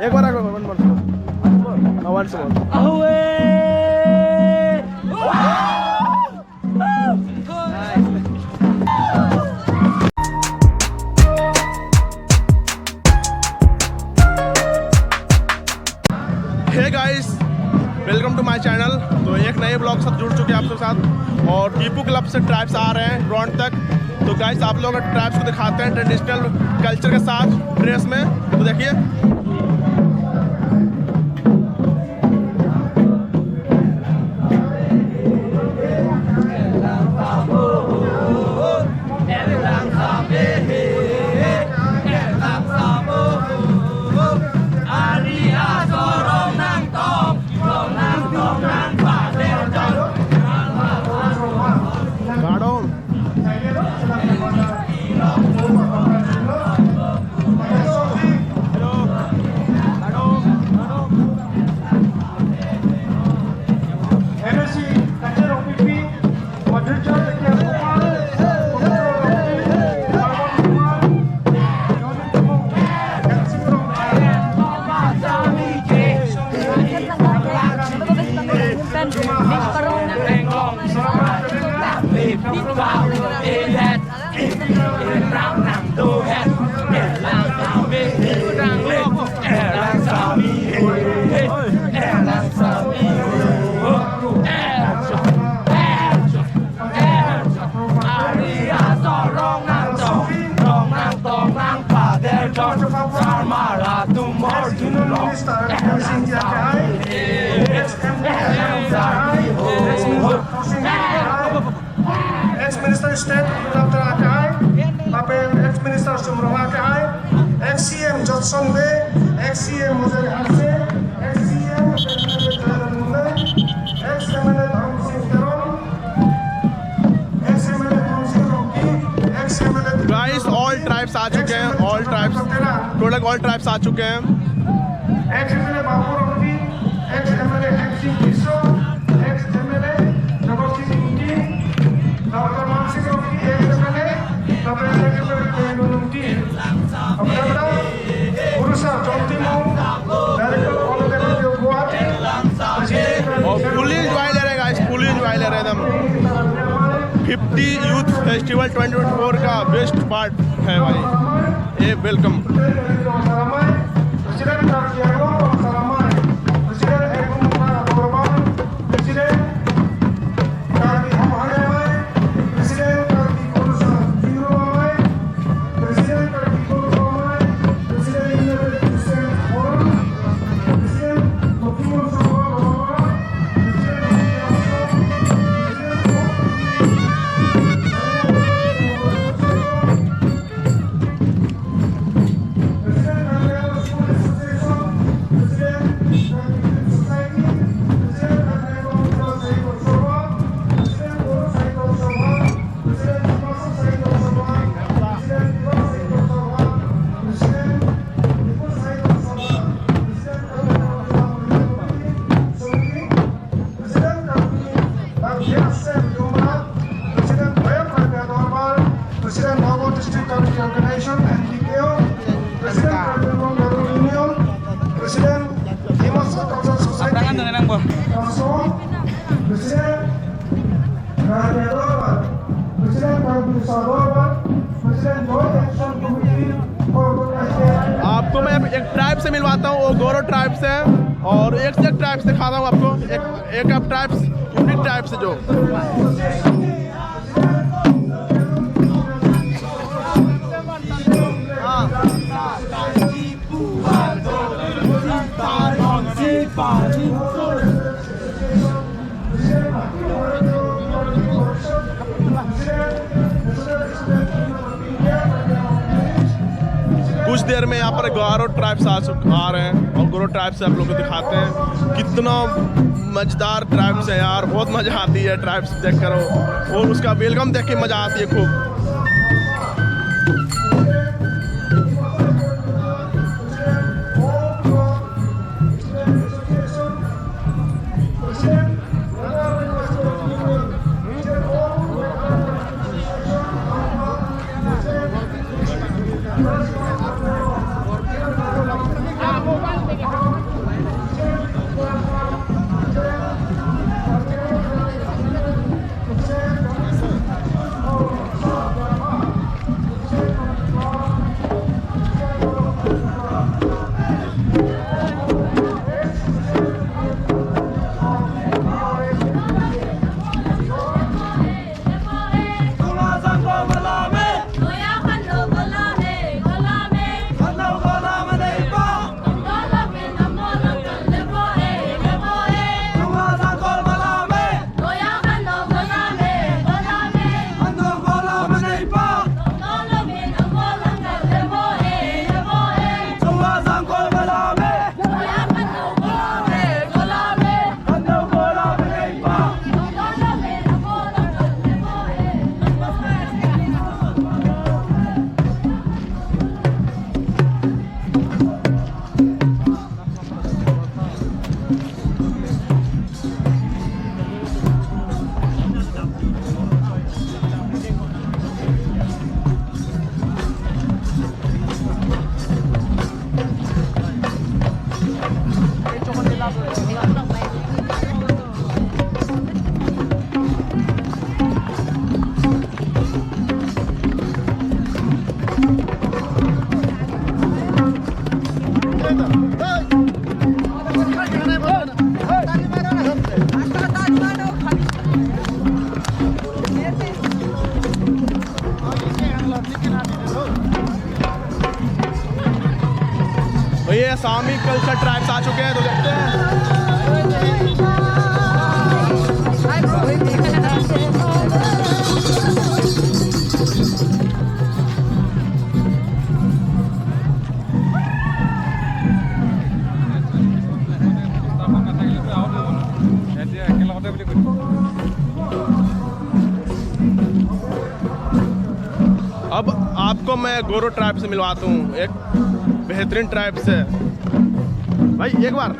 एक बार one once more. Hey guys, welcome to my channel. तो एक नए ब्लॉग से जुड़ चुके हैं आपके साथ और टीपू क्लब से ट्राइब्स आ रहे हैं ग्राउंड तक। तो गाइस आप लोग ट्राइब्स को दिखाते हैं ट्रेडिशनल कल्चर के साथ ड्रेस में। तो देखिए ex-minister state Dr. ex-minister Sumrama ex-CM Johnson Bay, ex-CM mosaic, ex-CM ex-MLA guys all tribes आ चुके हैं, all tribes total all tribes आ चुके हैं। ex-MLA Babu Ramdi, ex-MLA ex-CM Kiso, ex-MLA Dr. Sinti, Dr. Mansi Ramdi, ex-MLA Dr. Sinti, Urusa Jontimu, Director of the Guwahati, और full enjoy ले रहे हैं गाइस, फुल एंजॉय ले रहे हैं एकदम। 50 यूथ फेस्टिवल 2024 का बेस्ट पार्ट है भाई ये। वेलकम आपको मैं एक ट्राइब से मिलवाता हूँ, वो गोरो ट्राइब से है और एक से एक ट्राइब से दिखाता हूँ आपको। एक आप ट्राइब्स यूनिक ट्राइब से जो कुछ देर में यहाँ पर गोरो ट्राइब्स आ रहे हैं और गोरो ट्राइब्स से आप लोगों को दिखाते हैं कितना मजेदार ट्राइब्स है यार। बहुत मजा आती है ट्राइब्स देख कर और उसका वेलकम देख के मजा आती है खूब। तो ये असामी कल्चर ट्राइब्स आ चुके हैं, तो देखते हैं। अब आपको मैं गोरो ट्राइब से मिलवाता हूँ, एक बेहतरीन ट्राइब से। भाई एक बार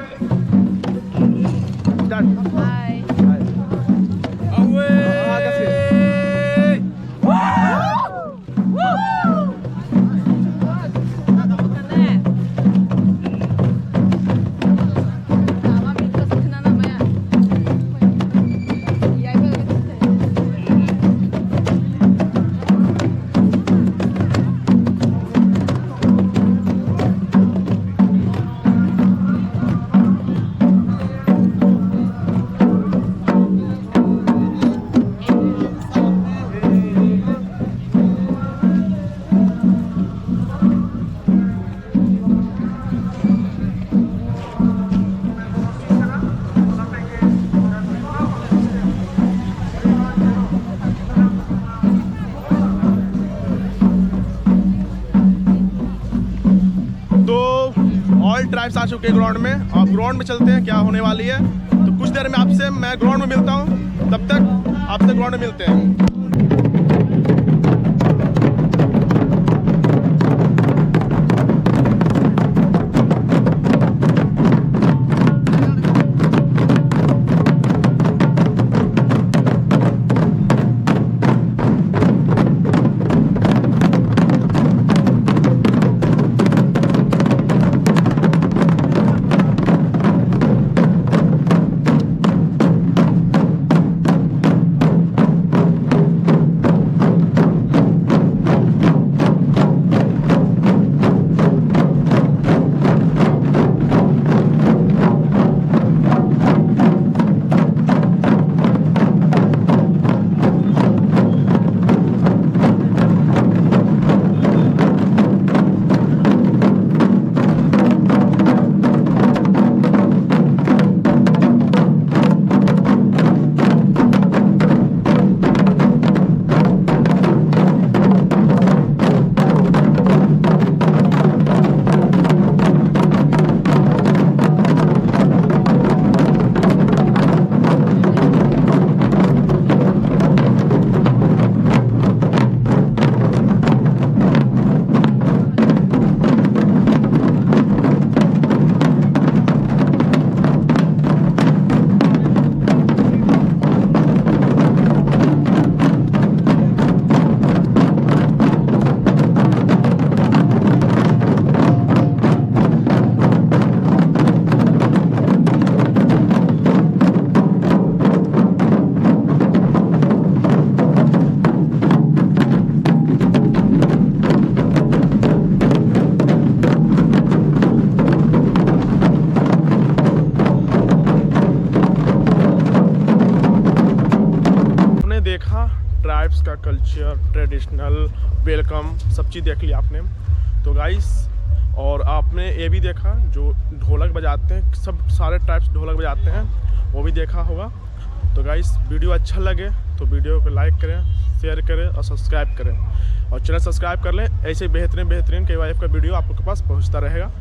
ट्राइब्स आ चुके हैं ग्राउंड में। अब ग्राउंड में चलते हैं, क्या होने वाली है। तो कुछ देर में आपसे मैं ग्राउंड में मिलता हूँ, तब तक आपसे ग्राउंड में मिलते हैं। ट्राइब्स का कल्चर, ट्रेडिशनल, वेलकम, सब चीज़ देख ली आपने। तो गाइस, और आपने ये भी देखा जो ढोलक बजाते हैं, सब सारे ट्राइब्स ढोलक बजाते हैं, वो भी देखा होगा। तो गाइस, वीडियो अच्छा लगे तो वीडियो को लाइक करें, शेयर करें और सब्सक्राइब करें, और चैनल सब्सक्राइब कर लें। ऐसे बेहतरीन KYF का वीडियो आपके पास पहुंचता रहेगा।